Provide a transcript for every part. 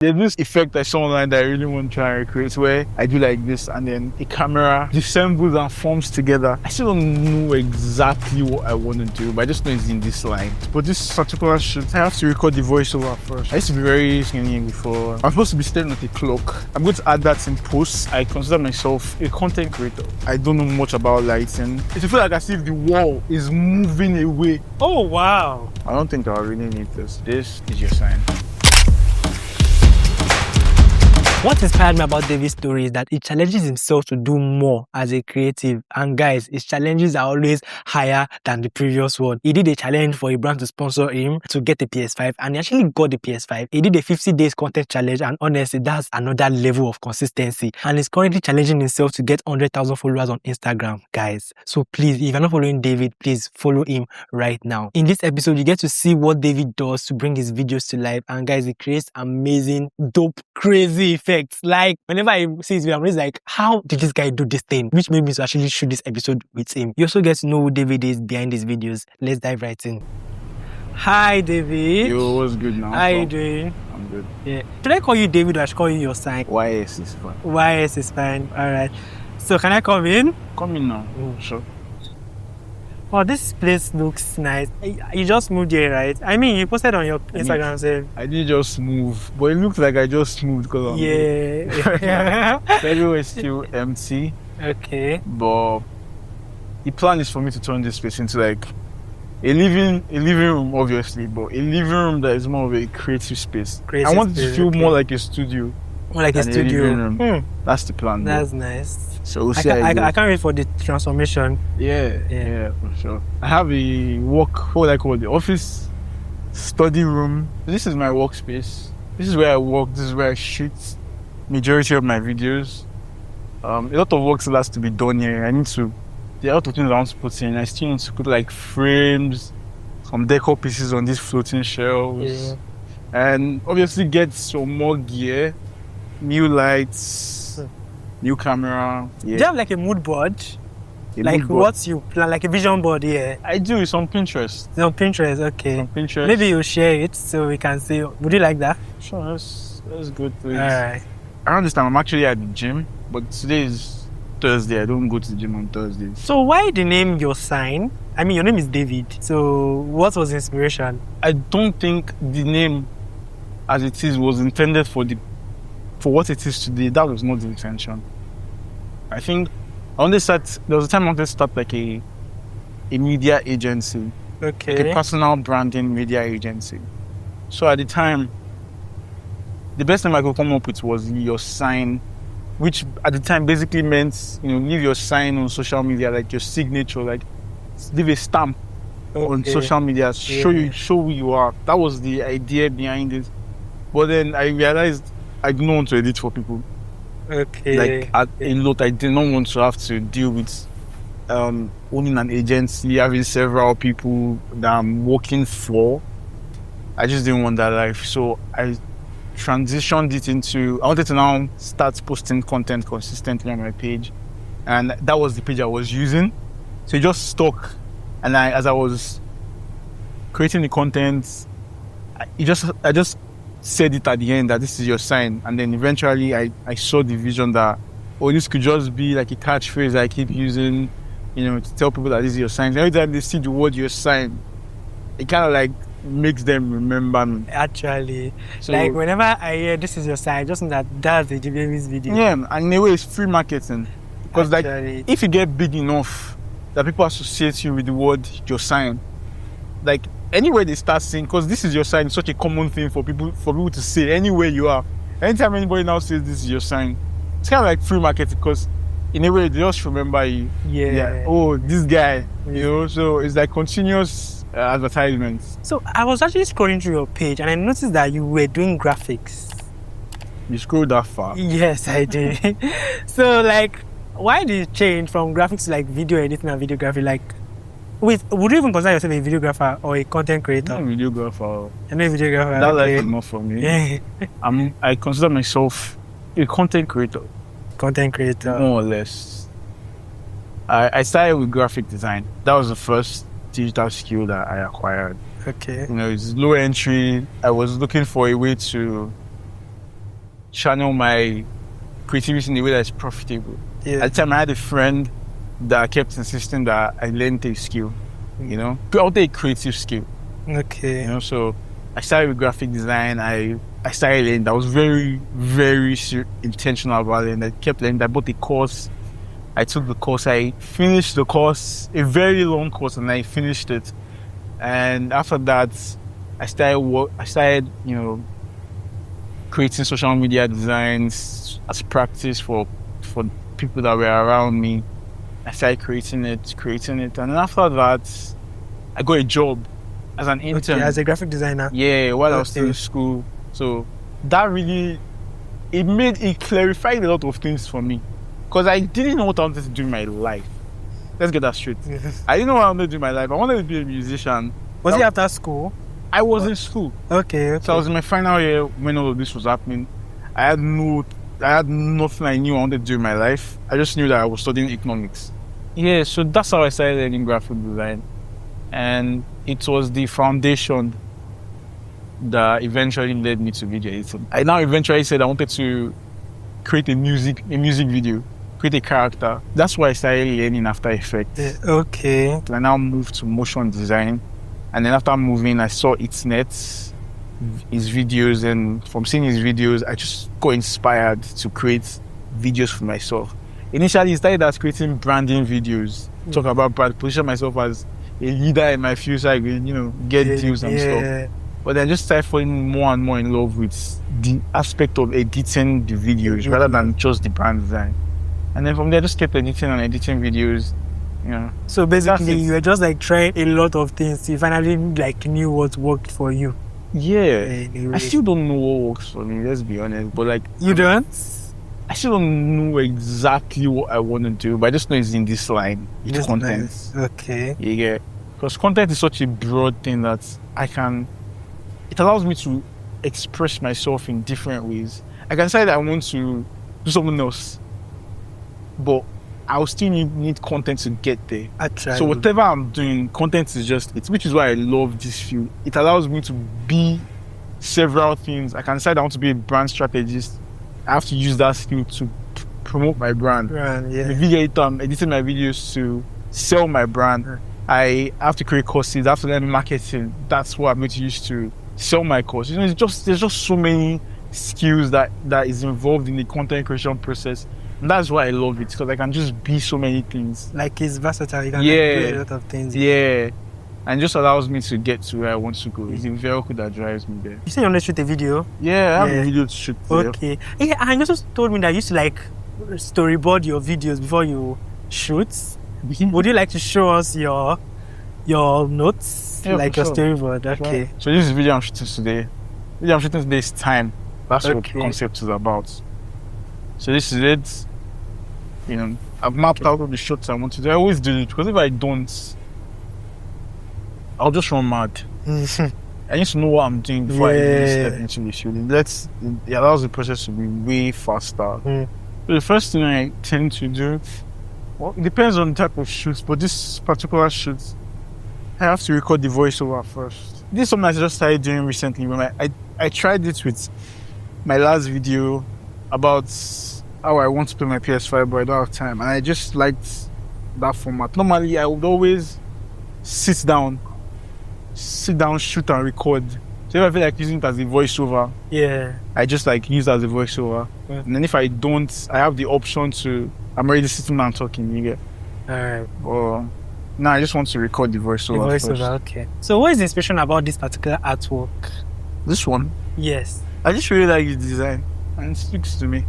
There's this effect I saw online that I really want to try and recreate where I do like this and then a camera dissembles and forms together. I still don't know exactly what I want to do, but I just know it's in this line. But this particular shoot, I have to record the voiceover first. I used to be very skinny before. I'm supposed to be staring at a clock. I'm going to add that in post. I consider myself a content creator. I don't know much about lighting. It feels like as if the wall is moving away. Oh, wow. I don't think I really need this. This is your sign. What inspired me about David's story is that he challenges himself to do more as a creative. And guys, his challenges are always higher than the previous one. He did a challenge for a brand to sponsor him to get a PS5 and he actually got the PS5. He did a 50 days content challenge and honestly, that's another level of consistency. And he's currently challenging himself to get 100,000 followers on Instagram, guys. So please, if you're not following David, please follow him right now. In this episode, you get to see what David does to bring his videos to life. And guys, he creates amazing, dope, crazy effects. Like whenever I see his video, I'm always like, how did this guy do this thing? Which made me to actually shoot this episode with him. You also get to know who David is behind his videos. Let's dive right in. Hi David. Yo, what's good now? How you doing? I'm good. Yeah. Should I call you David or I should call you your sign? YS is fine. YS is fine. Alright. So can I come in? Come in now. Sure. Oh, this place looks nice. You just moved here, right? I mean, you posted on your Instagram saying. I did just move, but it looks like I just moved because I'm Yeah. everywhere is still empty. Okay. But the plan is for me to turn this space into like a living room, obviously, but a living room that is more of a creative space. I want it to feel more like a studio. More like a studio. That's the plan. That's nice. So we'll see. I can't wait for the transformation. Yeah, for sure. I have a the office, study room. This is my workspace. This is where I work. This is where I shoot majority of my videos. A lot of work still has to be done here. There are a lot of things I want to put in. I still need to put like frames, some decor pieces on these floating shelves, and obviously get some more gear, new lights. New camera. Yeah. Do you have like a mood board? What you plan, like a vision board? Yeah. I do. It's on Pinterest. It's on Pinterest, okay. On Pinterest. Maybe you'll share it so we can see. Would you like that? Sure, that's good, please. Alright. Around this time, I'm actually at the gym, but today is Thursday. I don't go to the gym on Thursdays. So why the name your sign? I mean, your name is David. So what was the inspiration? I don't think the name, as it is, was intended for what it is today. That was not the intention. I think there was a time I wanted to start like a media agency. Okay. Like a personal branding media agency. So at the time, the best name I could come up with was your sign, which at the time basically meant, leave your sign on social media, like your signature, like leave a stamp on social media, show who you are. That was the idea behind it. But then I realized I don't want to edit for people. Okay. Like a lot, I did not want to have to deal with owning an agency, having several people that I'm working for. I just didn't want that life. So I transitioned it into, I wanted to now start posting content consistently on my page. And that was the page I was using. So it just stuck. And as I was creating the content, I just said it at the end that this is your sign, and then eventually I saw the vision that this could just be like a catchphrase I keep using, to tell people that this is your sign. Every time they see the word your sign, it kind of like makes them remember me. Actually, so, like whenever I hear this is your sign, just know that that's the JBM's video. Yeah, and in a way it's free marketing, because like if you get big enough that people associate you with the word your sign, like anywhere they start saying, because this is your sign, it's such a common thing for people to say anywhere you are. Anytime anybody now says this is your sign, it's kind of like free marketing, because in a way they just remember you. Yeah. Oh, this guy, so it's like continuous advertisements. So I was actually scrolling through your page and I noticed that you were doing graphics. You scrolled that far? Yes, I did. So like, why did you change from graphics to like video editing and videography? Like, wait, would you even consider yourself a videographer or a content creator? I'm a videographer. I'm a videographer. That life is not for me. I consider myself a content creator. Content creator. More or less. I started with graphic design. That was the first digital skill that I acquired. Okay. It's low entry. I was looking for a way to channel my creativity in a way that's profitable. Yeah. At the time, I had a friend that kept insisting that I learned a skill, you know, out a creative skill, Okay. you know. So I started with graphic design. I started learning. I was very, very intentional about it, and I kept learning. I bought a course. I took the course. I finished the course, a very long course, and I finished it. And after that, I started, you know, creating social media designs as practice for people that were around me. I started creating it, and then after that, I got a job as an intern. Okay, as a graphic designer. Yeah, while I was still Okay. in school. So that really, it clarified a lot of things for me, because I didn't know what I wanted to do in my life. Let's get that straight. I didn't know what I wanted to do in my life. I wanted to be a musician. Was it after school? I was in school. Okay. So I was in my final year when all of this was happening. I had nothing I knew I wanted to do in my life. I just knew that I was studying economics. Yeah, so that's how I started learning graphic design. And it was the foundation that eventually led me to video editing. I now eventually said I wanted to create a music video, create a character. That's why I started learning After Effects. Yeah, okay. I now moved to motion design. And then after moving, I saw his videos, and from seeing his videos, I just got inspired to create videos for myself. Initially, I started as creating branding videos, talk about brand, position myself as a leader in my field, so I could, you know, get deals and stuff. But then I just started falling more and more in love with the aspect of editing the videos rather than just the brand design. And then from there, I just kept editing videos. You know. So basically, you were just like trying a lot of things. You finally like knew what worked for you. Yeah. Anyway. I still don't know what works for me, let's be honest. But like, you don't? I still don't know exactly what I want to do, but I just know it's in this line. It's content. Nice. Okay. Yeah. Because content is such a broad thing that it allows me to express myself in different ways. I can say that I want to do something else, but I'll still need content to get there. So whatever I'm doing, content is just it, which is why I love this field. It allows me to be several things. I can decide I want to be a brand strategist. I have to use that skill to promote my brand. Yeah. The video editor, I'm editing my videos to sell my brand. Yeah. I have to create courses. I have to learn marketing. That's what I'm going to use to sell my course. You know, there's just so many skills that is involved in the content creation process. And that's why I love it, because I can just be so many things. Like it's versatile, you can do a lot of things. Yeah. And it just allows me to get to where I want to go. It's the vehicle that drives me there. You say you want to shoot a video? Yeah, I have a video to shoot. Okay. Yeah, and you also told me that you used to like storyboard your videos before you shoot. Would you like to show us your notes? Yeah, like your sure. storyboard? Okay. Sure. So this is the video I'm shooting today. The video I'm shooting today is time. That's what the concept is about. So this is it. You know, I've mapped out all the shots I want to do. I always do it, because if I don't, I'll just run mad. I need to know what I'm doing before I even step into the shooting. It allows the process to be way faster. So the first thing I tend to do, well, it depends on the type of shoots, but this particular shoot, I have to record the voiceover first. This is something I just started doing recently. When I tried it with my last video about how I want to play my PS5, but I don't have time. And I just liked that format. Normally, I would always sit down, shoot and record. So if I feel like using it as a voiceover, I just like use it as a voiceover. And then if I don't, I have the option to, I'm already sitting down talking, you get. Alright. Or now I just want to record the voiceover first. Okay. So what is the inspiration about this particular artwork? This one? Yes. I just really like the design, and it speaks to me.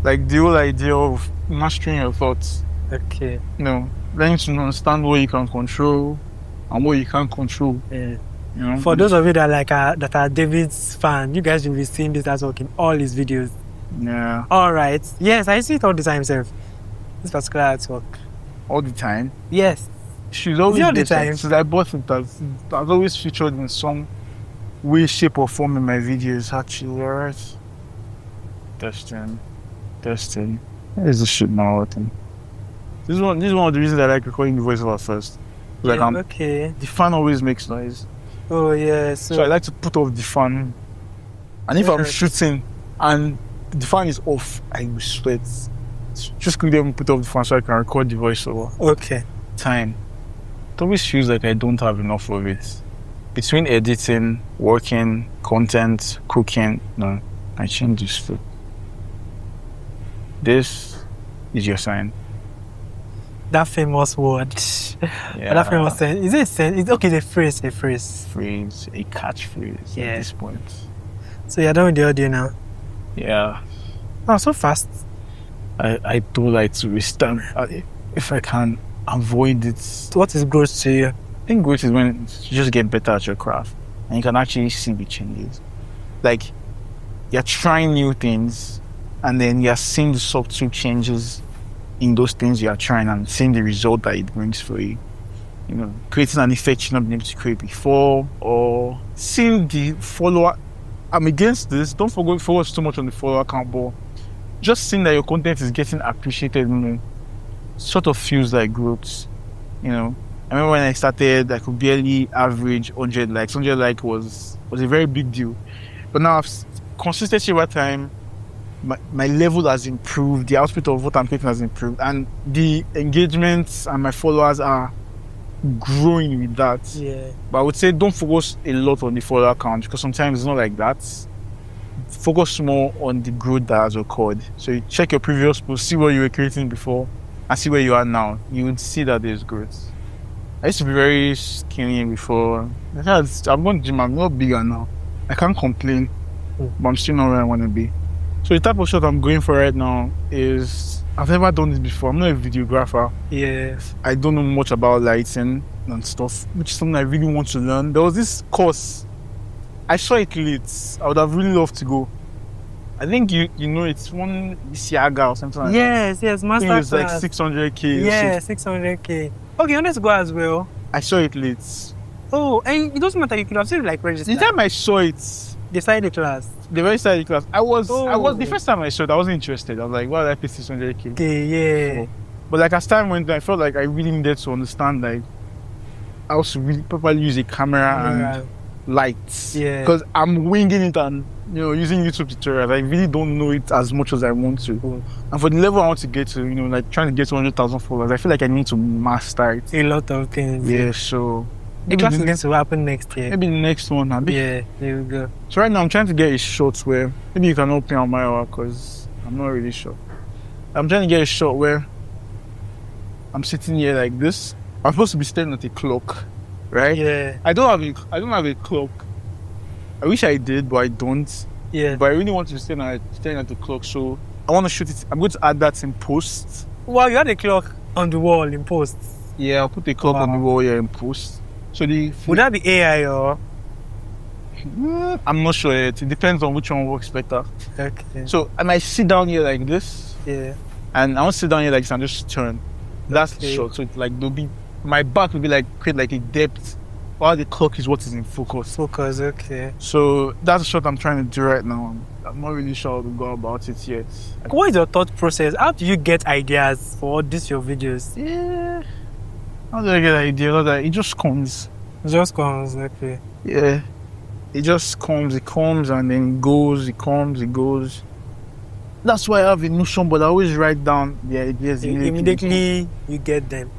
Like the whole idea of mastering your thoughts. Okay. You know, learning to understand what you can control and what you can't control. Yeah. You know? For those of you that are David's fan, you guys will be seeing this artwork in all his videos. Yeah. Alright. Yes, I see it all the time himself. This particular artwork. All the time? Yes. She's always all the time. Since I bought it, that's always featured in some way, shape or form in my videos, actually, alright? Testing. Here's the shit now, I think. This is one of the reasons I like recording the voiceover first. Like the fan always makes noise. Oh yeah. So I like to put off the fan. And if I'm shooting and the fan is off, I will sweat. Just click them, put off the fan so I can record the voiceover. Okay. Time. It always feels like I don't have enough of it. Between editing, working, content, cooking, no, I change this food. This is your sign. That famous word. Yeah. That famous saying. Is it a saying? It's okay, the phrase. Phrase, a catchphrase Yeah. at this point. So you're done with the audio now. Yeah. Oh, so fast. I do like to waste time if I can avoid it. What is growth to you? I think growth is when you just get better at your craft and you can actually see the changes. Like, you're trying new things and then you're seeing the subtle changes in those things you're trying and seeing the result that it brings for you. You know, creating an effect you've not been able to create before, or seeing the follower. I'm against this. Don't focus too much on the follower count, but just seeing that your content is getting appreciated, you know, sort of feels like growth. You know, I remember when I started, I could barely average 100 likes. 100 likes was a very big deal. But now, consistency over time, my level has improved, the output of what I'm creating has improved, and the engagements and my followers are growing with that. Yeah. But I would say don't focus a lot on the follower count because sometimes it's not like that. Focus more on the growth that has occurred. So you check your previous posts, see what you were creating before, and see where you are now. You would see that there's growth. I used to be very skinny before. I'm going to gym, I'm not bigger now. I can't complain, but I'm still not where I want to be. So the type of shot I'm going for right now is, I've never done this before. I'm not a videographer. Yeah. I don't know much about lighting and stuff, which is something I really want to learn. There was this course. I saw it late. I would have really loved to go. I think you know it's one Siaga or something like that. Yes, I think master it was like class. 600k. Yeah, 600k. Okay, you want to go as well. I saw it late. Oh, and it doesn't matter. You could have still like registered. The time I saw it, Decide the class. the very start of the class, I was Oh. the first time I saw it, I wasn't interested. I was like, why did I pay 600k? Okay, yeah. But like as time went on, I felt like I really needed to understand like how to really properly use a camera and lights. Yeah. Because I'm winging it and using YouTube tutorials. I really don't know it as much as I want to. Cool. And for the level I want to get to, like trying to get to 100,000 followers, I feel like I need to master it. A lot of things. Yeah, so The class is going to happen next year. maybe the next one. Yeah, there we go. So right now I'm trying to get a shot where maybe you can help me out my hour because I'm not really sure. I'm trying to get a shot where I'm sitting here like this. I'm supposed to be staring at a clock, right? Yeah, I don't have a clock. I wish I did, but I don't. yeah. But I really want to be staring at the clock, so I want to shoot it. I'm going to add that in post. Wow, you had a clock on the wall in post. Yeah, I'll put the clock on the Wow. wall here in post. So Would that be AI or? I'm not sure yet. It depends on which one works better. Okay. So I might sit down here like this, Yeah. and I want to sit down here like this and just turn. That's the Okay. shot. So it's like my back will be like create like a depth, while the clock is what is in focus. Focus. Okay. So that's the shot I'm trying to do right now. I'm not really sure how to go about it yet. What is your thought process? How do you get ideas for all these your videos? Yeah. How do I get an idea? That it just comes. It just comes. Okay. Yeah. It just comes. It comes and then goes. It comes. It goes. That's why I have a notion, but I always write down the ideas Immediately you get them.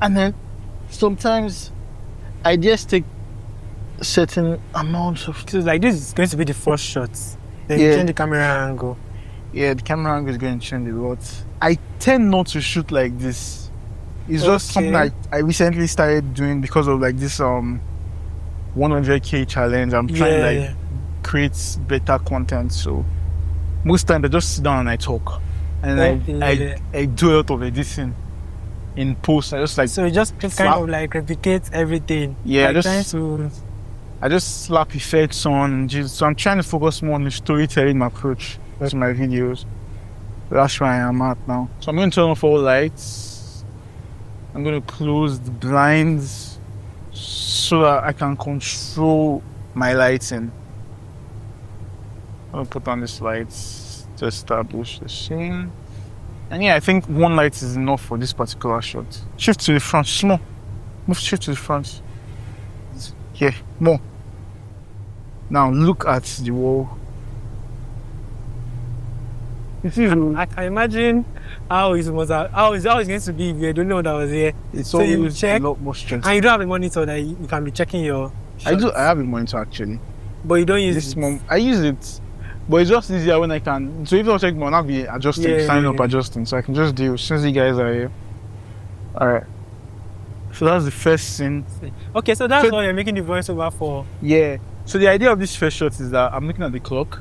And then sometimes ideas take certain amounts of. So like this is going to be the first shot. Then you Yeah. change the camera angle. Yeah, the camera angle is going to change a lot. I tend not to shoot like this. It's just Okay. something I recently started doing because of like this 100k challenge. I'm trying to like create better content. So most times I just sit down and I talk, and Okay. I do a lot of editing in post. I just like So it just kind Slap. of like replicates everything. Yeah, like just- trying to. I just slap effects on. So I'm trying to focus more on the storytelling approach to my videos. That's where I am at now. So I'm going to turn off all lights. I'm going to close the blinds so that I can control my lighting. I'm going to put on these lights to establish the scene. And yeah, I think one light is enough for this particular shot. Shift to the front, small. Shift to the front. Yeah, more. Now look at the wall. It is. I can imagine how it was how it's going to be if you don't know that was here. It's So you always check, a lot more stress. and you don't have a monitor that you can be checking your I do. shots. I have a monitor actually. But you don't use This it. month I use it, but it's just easier when I can. So if I check more, I'll be adjusting, Yeah, signing yeah, up, yeah. adjusting. So I can just do since you guys are here. All right. So that's the first scene. Okay, so that's So- what you're making the voiceover for. Yeah. So the idea of this first shot is that I'm looking at the clock.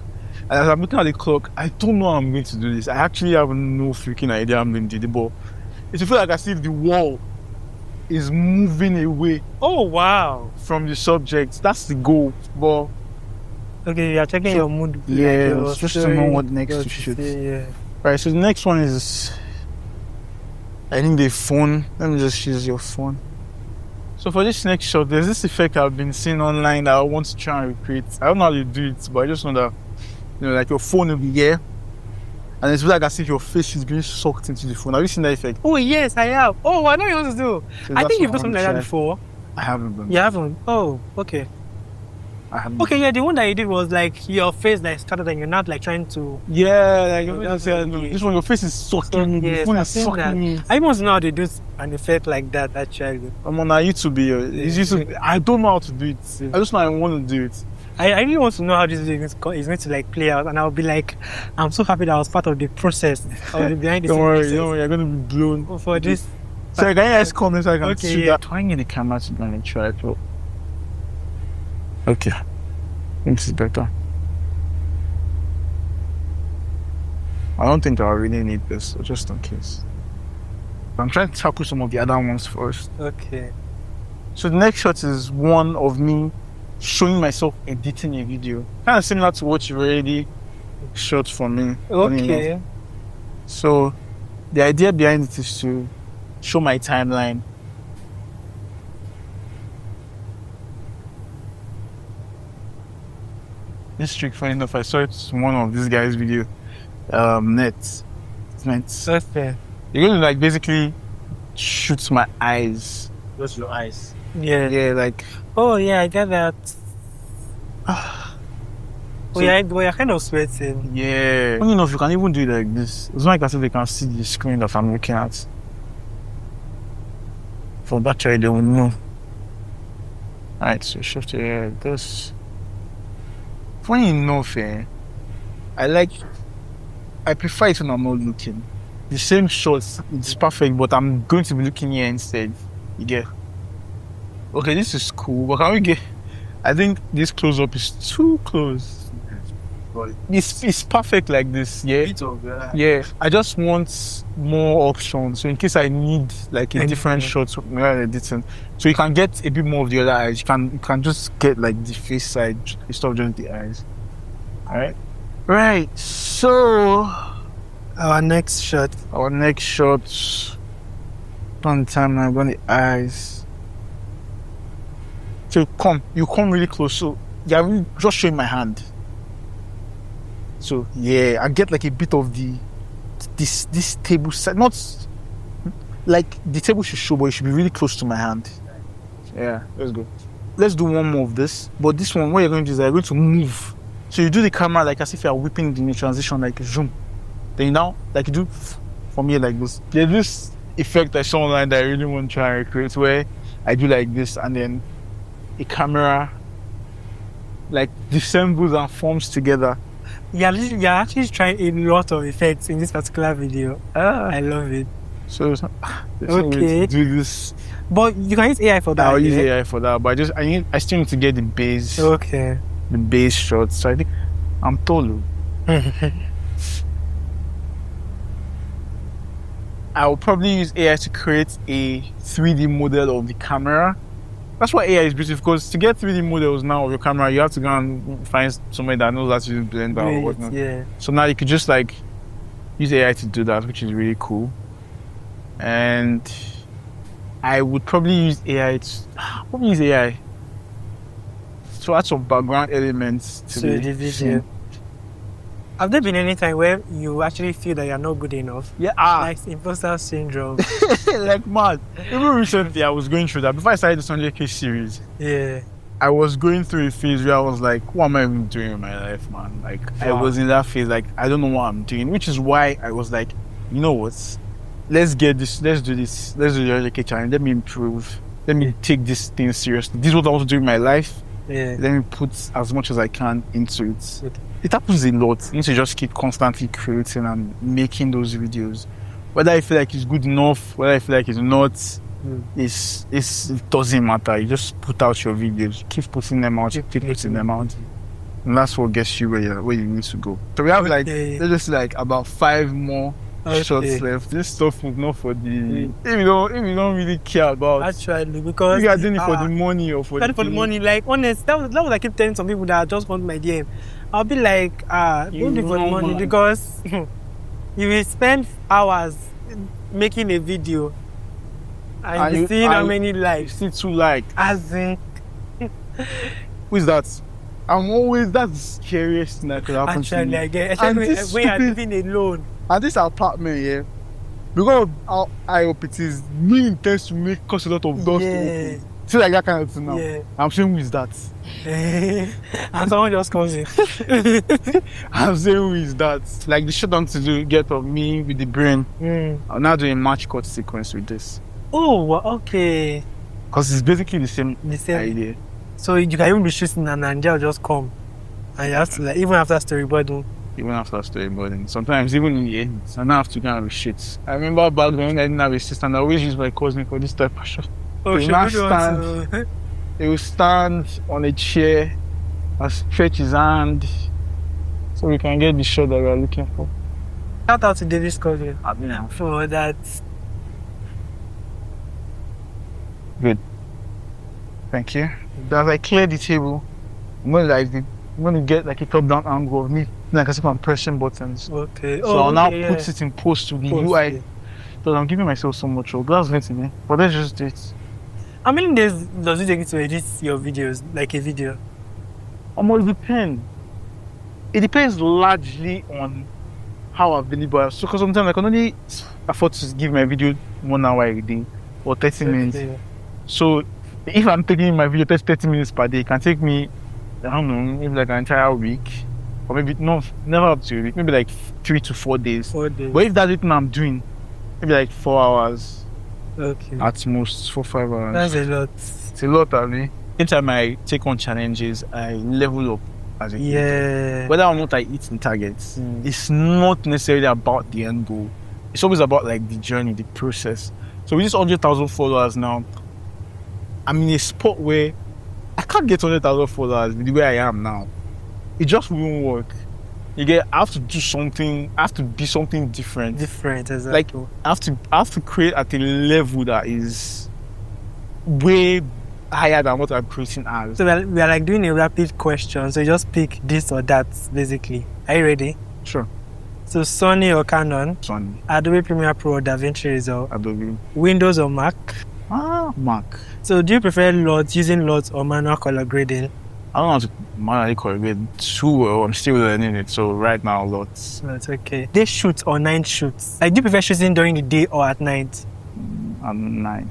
And as I'm looking at the clock, I don't know how I'm going to do this. I actually have no freaking idea I'm going to do it, but it feels like I see the wall is moving away Oh wow. from the subject. That's the goal. But Okay, you're checking So- your mood. yeah, your just to story, know what next your to shoot. Yeah. right, so the next one is I think the phone. Let me just use your phone. So for this next shot, there's this effect I've been seeing online that I want to try and recreate. I don't know how to do it, but I just know that like your phone will be here, and it's like as if your face is being sucked into the phone. Have you seen that effect? Oh yes, I have. Oh, I know what you want to do. So I that's think you've what done something I like that wanna before. try. I haven't done. You haven't? Oh, okay. I haven't. Okay, yeah, the one that you did was like your face like started and you're not like trying to. Yeah, like Oh, that's okay. this one, your face is sucking. Yes, the phone I've is seen sucking that. me. I even want to know how they do an effect like that actually. I'm on YouTube. It's YouTube. I don't know how to do it. I just know I want to do it. I really want to know how this video is going to like play out, and I'll be like, I'm so happy that I was part of the process of the behind the Don't scenes worry, process don't worry. You're gonna be blown. for this. So can you guys comment so I can Okay, see yeah. that? Trying in the camera to manage tripod. Okay. I think this is better. I don't think I really need this, so just in case. I'm trying to tackle some of the other ones first. Okay. So the next shot is one of me showing myself editing a video. Kind of similar to what you already shot for me. funny enough. Okay. So the idea behind it is to show my timeline. This trick, funny enough, I saw it in one of this guy's video. Net. Okay. You're gonna like basically shoot my eyes. Close your eyes. Yeah. Yeah, like Oh yeah, I get that. So- You're kind of sweating. yeah. Funny enough, you can even do it like this. It's not like as if they can see the screen that I'm looking at. For that try, they will know. Alright, so shift it here like this. Funny enough, I prefer it when I'm not looking. The same shots, it's perfect, but I'm going to be looking here instead. You get? Okay, this is cool, but can we get? I think this close up is too close. But It's perfect like this, yeah. bit of Yeah, I just want more options. So in case I need like a different shot when I'm editing, so you can get a bit more of the other eyes. You can just get like the face side instead of just the eyes. Alright. Right. So Our next shot. our next shot on the timeline, on the eyes. So you come really close. So yeah, really just showing my hand. So yeah, I get like a bit of this table side, not like the table should show, but it should be really close to my hand. Yeah, let's go. Let's do one more of this. But this one, what you're going to do is you're going to move. So you do the camera like as if you're whipping the transition, like zoom. Then you now like you do from here like this. There's this effect I saw online that I really want to try and recreate where I do like this and then a camera like dissembles and forms together. You're actually trying a lot of effects in this particular video. I love it. So there's no way Okay. to do this. But you can use AI for that. I'll use yeah? AI for that, but I still need to get the base Okay. shots. So I think I'm tall. I'll probably use AI to create a 3D model of the camera. That's why AI is beautiful, because to get 3D models now of your camera, you have to go and find somebody that knows how to use Blender or Great, whatnot. yeah. So now you could just like use AI to do that, which is really cool. And I would probably use AI to add some background elements to So the the video. scene. Have there been any time where you actually feel that you're not good enough? Yeah, Like imposter syndrome. like mad. Even recently, I was going through that before I started the 100K series. Yeah. I was going through a phase where I was like, what am I even doing in my life, man? Like, I Wow. was in that phase, like, I don't know what I'm doing, which is why I was like, you know what? Let's do this, let's do the LJK challenge, let me improve, let me take this thing seriously. This is what I want to do in my life. Yeah. Let me put as much as I can into it. Okay. It happens a lot. You need to just keep constantly creating and making those videos. Whether I feel like it's good enough, whether I feel like it's not, it doesn't matter. You just put out your videos, keep putting them out, keep putting them out. And that's what gets you where you need to go. So we have like, Okay. let's just like about 5 more shots left. This stuff is not for the, if you don't really care about, Actually, because if you are doing it for the money or for for the money, like honest, that was what I keep telling some people that just want my DM. I'll be like, don't do it for the money man. because you will spend hours making a video and And you you- see how and many you likes. see 2 likes. As in, Who is that? That's the scariest thing that could happen to actually, me. I get, And especially this when you're stupid- living alone. And this apartment here, because of how high up it is, me intends to cause a lot of dust to Yeah. open. See like that kind of thing now. Yeah. I'm saying who is that? And someone just comes in. I'm saying who is that? Like the shut down to do get of me with the brain. I'm now doing a match cut sequence with this. Oh, okay. Because it's basically the same The same. idea. So you can even be shooting and Ninja will just come. And you have to, like, even after storyboarding. Even after storyboarding. Sometimes even in the end, I now have to kind of shit. I remember back then when I didn't have a sister and I always use my cousin for this type of shot. Oh, So should now we do stand- to- He will stand on a chair and stretch his hand so we can get the shot that we are looking for. Shout out to Davis Colvin I mean, for that. thank you. As I clear the table, I'm gonna get like a top-down angle of me, like as if I'm pressing buttons. Okay. So I'll now okay, put it in post to the Post, UI. yeah. Because I'm giving myself so much trouble. That's it, man. But let's just do it. How many days does it take you to edit your videos, like a video? It depends. It depends largely on how available I am. So, because sometimes I can only afford to give my video 1 hour a day or 30 minutes. Okay. So, if I'm taking my video 30 minutes per day, it can take me, I don't know, maybe like an entire week. Or maybe, no, never up to a week. Maybe like 3 to 4 days. 4 days. But if that's it I'm doing, maybe like 4 hours Okay. at most, 4-5 hours. That's a lot. It's a lot, Ali. Anytime I take on challenges, I level up as a creator. Yeah. Whether or not I hit the targets, it's not necessarily about the end goal. It's always about like the journey, the process. So with this 100,000 followers now, I'm in a spot where I can't get 100,000 followers the way I am now. It just won't work. I have to do something. I have to be something different. Different, exactly. I have to create at a level that is way higher than what I'm creating as. So we are like doing a rapid question. So you just pick this or that, basically. Are you ready? Sure. So Sony or Canon, Sony, Adobe Premiere Pro or DaVinci Resolve, Adobe, Windows or Mac. Mac. So do you prefer using LUTs or manual color grading? I don't know how to manually correlate too well. I'm still learning it. So right now, lots. That's okay. Day shoots or night shoots? Like, do you prefer shooting during the day or at night? And 9.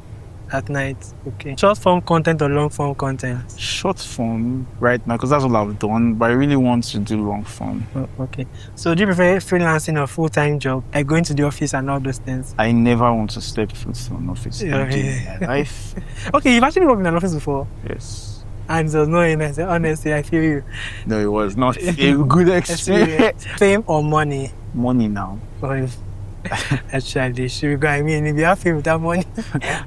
At night, okay. Short form content or long form content? Short form right now, because that's all I've done. But I really want to do long form. Oh, okay. So do you prefer freelancing or full-time job? Like going to the office and all those things? I never want to step foot in an office Yeah, again yeah. in my life. Okay, you've actually worked in an office before? Yes. And there was no illness. Honestly, I feel you. No, it was not a good experience. Fame or money? Money now. Or actually, should we go? I mean, if you have fame without money,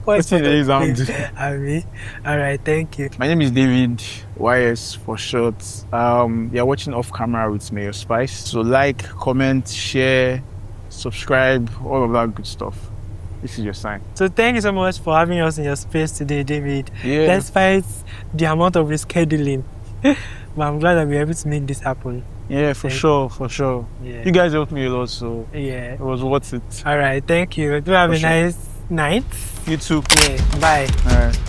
what's What is it? I mean, all right, thank you. My name is David, YS for short. You're watching Off Camera with Mayor Spice. So like, comment, share, subscribe, all of that good stuff. This is your sign. So thank you so much for having us in your space today, David. Yeah. Despite the amount of rescheduling, but I'm glad that we were able to make this happen. Yeah, for sure. Yeah. You guys helped me a lot, so Yeah. it was worth it. All right, thank you. Do have For a sure. nice night. You too. Yeah. Bye. All right.